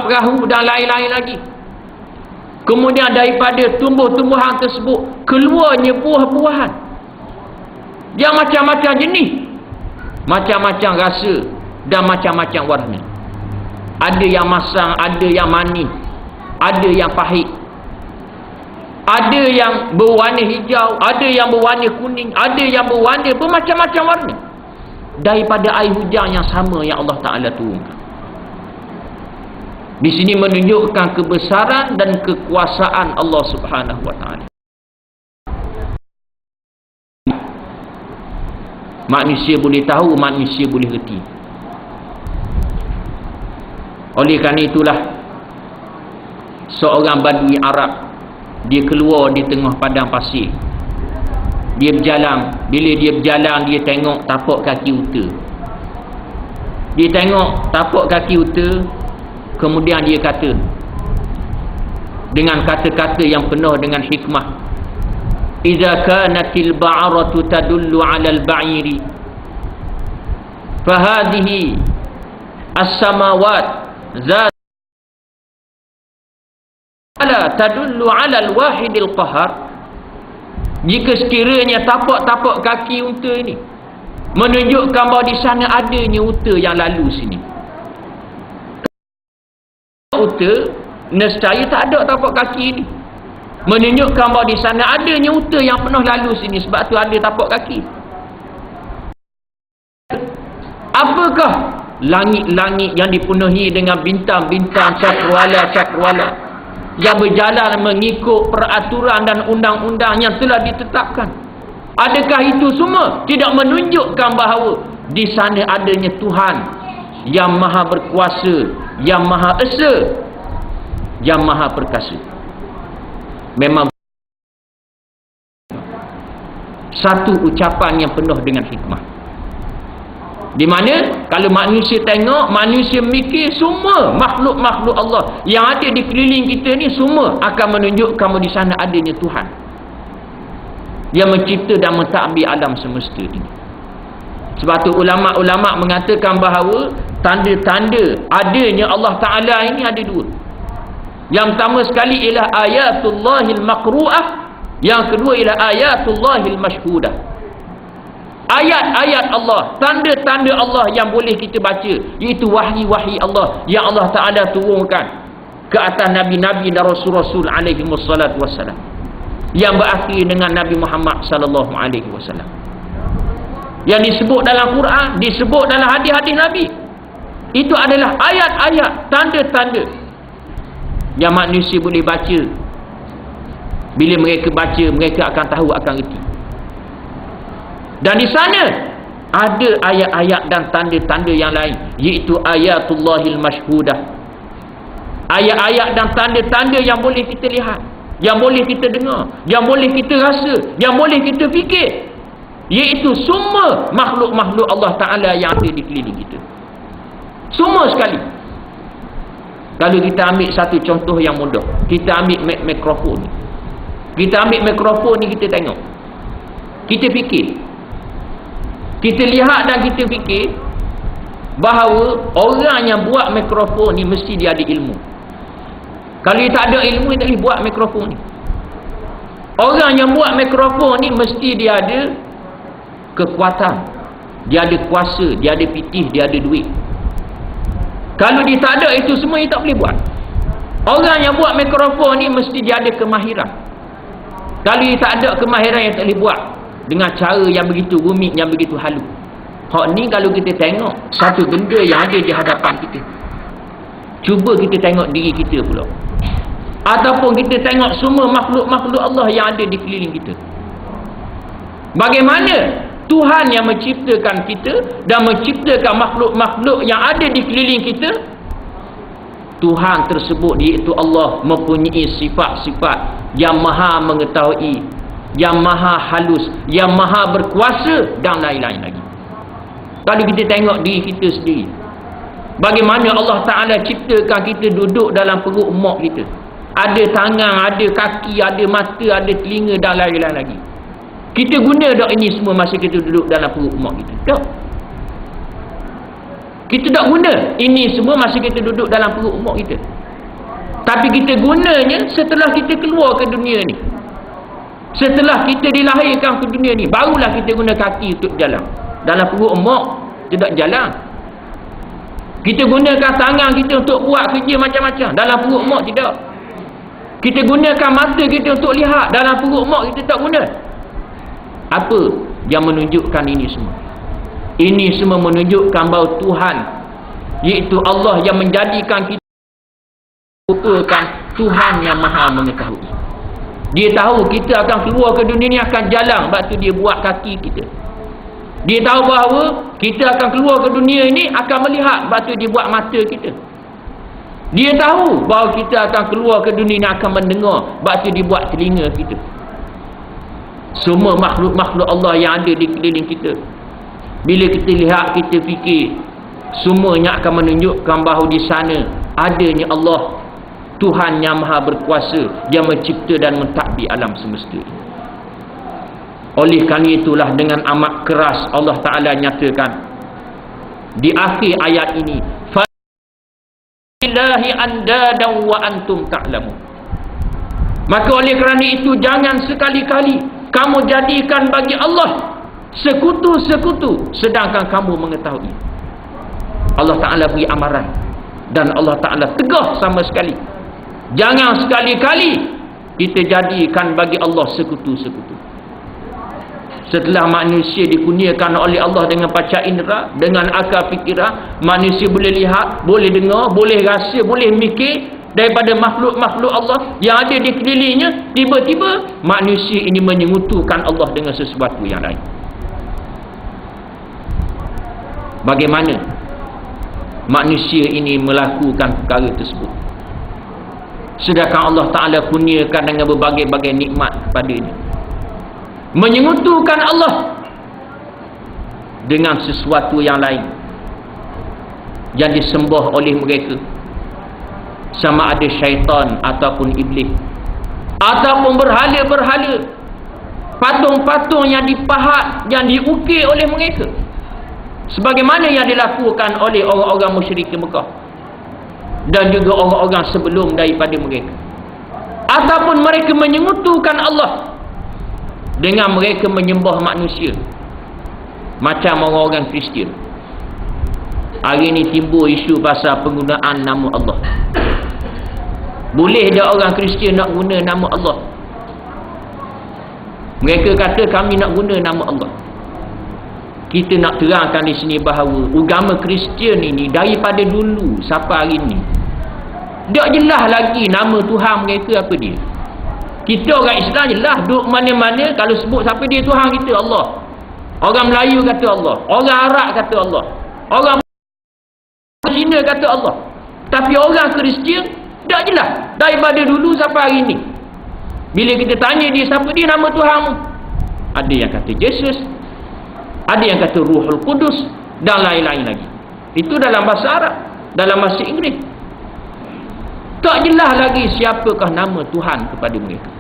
perahu dan lain-lain lagi. Kemudian daripada tumbuh-tumbuhan tersebut keluarnya buah-buahan yang macam-macam jenis, macam-macam rasa dan macam-macam warna. Ada yang masam, ada yang manis, ada yang pahit, ada yang berwarna hijau, ada yang berwarna kuning, ada yang berwarna bermacam-macam warna daripada air hujan yang sama yang Allah Ta'ala turunkan. Di sini menunjukkan kebesaran dan kekuasaan Allah Subhanahu wa Ta'ala. Manusia boleh tahu, manusia boleh reti. Oleh kerana itulah seorang badui Arab, dia keluar di tengah padang pasir. Dia berjalan. Bila dia berjalan, dia tengok tapak kaki unta. Dia tengok tapak kaki unta. Kemudian dia kata dengan kata-kata yang penuh dengan hikmah, idza kanatil ba'aratu tadullu 'ala al-ba'iri fa hadhihi as-samawat zat ala tadullu 'ala al-wahidil qahar. Jika sekiranya tapak-tapak kaki unta ini menunjukkan bahawa di sana adanya unta yang lalu sini, unta nescaya tak ada tapak kaki ini, menunjukkan bahawa di sana adanya unta yang pernah lalu sini, sebab tu ada tapak kaki. Apakah langit-langit yang dipenuhi dengan bintang-bintang cakrawala-cakrawala yang berjalan mengikut peraturan dan undang-undang yang telah ditetapkan? Adakah itu semua tidak menunjukkan bahawa di sana adanya Tuhan yang maha berkuasa, yang maha esa, yang maha perkasa? Memang satu ucapan yang penuh dengan hikmah, di mana kalau manusia tengok, manusia mikir semua makhluk-makhluk Allah yang ada di keliling kita ni semua akan menunjukkan bahawa di sana adanya Tuhan yang mencipta dan mentadbir alam semesta ini. Sebab tu ulama-ulama mengatakan bahawa tanda-tanda adanya Allah Ta'ala ini ada dua. Yang pertama sekali ialah ayatullahil maqru'ah, yang kedua ialah ayatullahil mashhudah. Ayat-ayat Allah, tanda-tanda Allah yang boleh kita baca, iaitu wahyi-wahyi Allah yang Allah Ta'ala turunkan ke atas Nabi-Nabi dan Rasul-Rasul alaihi wassalatu wassalam, yang berakhir dengan Nabi Muhammad sallallahu alaihi wasallam, yang disebut dalam Quran, disebut dalam hadis-hadis Nabi. Itu adalah ayat-ayat, tanda-tanda yang manusia boleh baca. Bila mereka baca, mereka akan tahu, akan reti. Dan di sana ada ayat-ayat dan tanda-tanda yang lain, iaitu ayatullahil mashhudah. Ayat-ayat dan tanda-tanda yang boleh kita lihat, yang boleh kita dengar, yang boleh kita rasa, yang boleh kita fikir, iaitu semua makhluk-makhluk Allah Ta'ala yang ada di keliling kita. Semua sekali. Kalau kita ambil satu contoh yang mudah, kita ambil mikrofon ni. Kita ambil mikrofon ni, kita tengok, kita fikir, kita lihat dan kita fikir bahawa orang yang buat mikrofon ni mesti dia ada ilmu. Kalau dia tak ada ilmu, dia tak boleh buat mikrofon ni. Orang yang buat mikrofon ni mesti dia ada kekuatan, dia ada kuasa, dia ada pitih, dia ada duit. Kalau dia tak ada itu semua, dia tak boleh buat. Orang yang buat mikrofon ni mesti dia ada kemahiran. Kalau dia tak ada kemahiran, dia tak boleh buat dengan cara yang begitu rumit, yang begitu halus. Hak ni kalau kita tengok satu benda yang ada di hadapan kita, cuba kita tengok diri kita pula, ataupun kita tengok semua makhluk-makhluk Allah yang ada di keliling kita. Bagaimana Tuhan yang menciptakan kita dan menciptakan makhluk-makhluk yang ada di keliling kita, Tuhan tersebut iaitu Allah mempunyai sifat-sifat yang maha mengetahui, yang maha halus, yang maha berkuasa dan lain-lain lagi. Kalau kita tengok diri kita sendiri, bagaimana Allah Ta'ala ciptakan kita duduk dalam perut mak kita, ada tangan, ada kaki, ada mata, ada telinga dan lain-lain lagi. Kita guna tak ini semua masa kita duduk dalam perut mak kita? Tak. Kita tak guna. Ini semua masa kita duduk dalam perut mak kita. Tapi kita gunanya setelah kita keluar ke dunia ni. Setelah kita dilahirkan ke dunia ni, barulah kita guna kaki untuk jalan. Dalam perut mak tidak jalan. Kita gunakan tangan kita untuk buat kerja macam-macam. Dalam perut mak tidak. Kita gunakan mata kita untuk lihat. Dalam perut mak kita tak guna. Apa yang menunjukkan ini semua? Ini semua menunjukkan bahawa Tuhan, iaitu Allah yang menjadikan kita merupakan Tuhan yang maha mengetahui. Dia tahu kita akan keluar ke dunia ni akan jalan, sebab tu dia buat kaki kita. Dia tahu bahawa kita akan keluar ke dunia ini akan melihat, sebab tu dia buat mata kita. Dia tahu bahawa kita akan keluar ke dunia ini akan mendengar, sebab tu dia buat telinga kita. Semua makhluk-makhluk Allah yang ada di keliling kita, bila kita lihat, kita fikir, semuanya akan menunjukkan bahawa di sana adanya Allah, Tuhan yang maha berkuasa, yang mencipta dan mentadbir alam semesta ini. Oleh kerana itulah dengan amat keras Allah Ta'ala nyatakan di akhir ayat ini, Fa'ilahi andadan wa antum ta'lamun. Maka oleh kerana itu jangan sekali-kali kamu jadikan bagi Allah sekutu-sekutu sedangkan kamu mengetahui. Allah Ta'ala beri amaran dan Allah Ta'ala tegah sama sekali, jangan sekali-kali kita jadikan bagi Allah sekutu-sekutu. Setelah manusia dikurniakan oleh Allah dengan panca indera, dengan akal fikiran, manusia boleh lihat, boleh dengar, boleh rasa, boleh mikir daripada makhluk-makhluk Allah yang ada di kelilingnya. Tiba-tiba manusia ini menyengutukan Allah dengan sesuatu yang lain. Bagaimana manusia ini melakukan perkara tersebut, sedangkan Allah Ta'ala kurniakan dengan berbagai-bagai nikmat kepadanya? Menyengutukan Allah dengan sesuatu yang lain yang disembah oleh mereka, sama ada syaitan ataupun iblis, ataupun berhala-berhala, patung-patung yang dipahat, yang diukir oleh mereka, sebagaimana yang dilakukan oleh orang-orang musyrik di Mekah dan juga orang-orang sebelum daripada mereka. Ataupun mereka menyengutukan Allah dengan mereka menyembah manusia, macam orang-orang Kristian. Hari ini timbul isu pasal penggunaan nama Allah. Boleh dah orang Kristian nak guna nama Allah? Mereka kata kami nak guna nama Allah. Kita nak terangkan di sini bahawa agama Kristian ini daripada dulu sampai hari ini tak jelas lagi nama Tuhan mereka apa dia. Kita orang Islam jelas, duduk mana-mana kalau sebut siapa dia Tuhan kita, Allah. Orang Melayu kata Allah, orang Arab kata Allah, orang Cina kata Allah. Tapi orang Kristian tak jelas daripada dulu sampai hari ini. Bila kita tanya dia siapa dia nama Tuhanmu, ada yang kata Yesus, ada yang kata Ruhul Kudus dan lain-lain lagi. Itu dalam bahasa Arab. Dalam bahasa Inggeris tak jelas lagi siapakah nama Tuhan kepada mereka.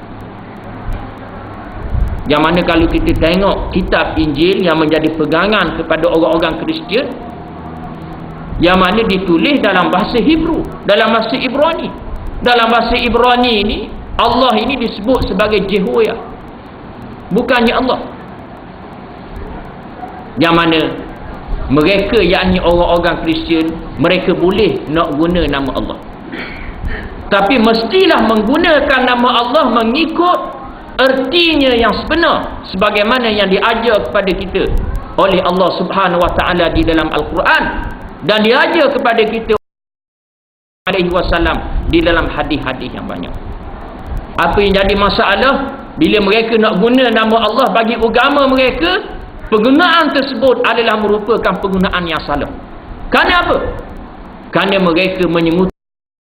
Yang mana kalau kita tengok kitab Injil yang menjadi pegangan kepada orang-orang Kristian, yang mana ditulis dalam bahasa Hebrew, dalam bahasa Ibrani. Dalam bahasa Ibrani ini, Allah ini disebut sebagai Jehoyah, bukannya Allah. Yang mana mereka, yakni orang-orang Kristian, mereka boleh nak guna nama Allah, tapi mestilah menggunakan nama Allah mengikut ertinya yang sebenar, sebagaimana yang diajar kepada kita oleh Allah Subhanahu Wa Taala di dalam Al-Quran, dan diajar kepada kita alaihi wasallam di dalam hadis-hadis yang banyak. Apa yang jadi masalah bila mereka nak guna nama Allah bagi agama mereka, penggunaan tersebut adalah merupakan penggunaan yang salah. Kerana apa? Kerana mereka menyebut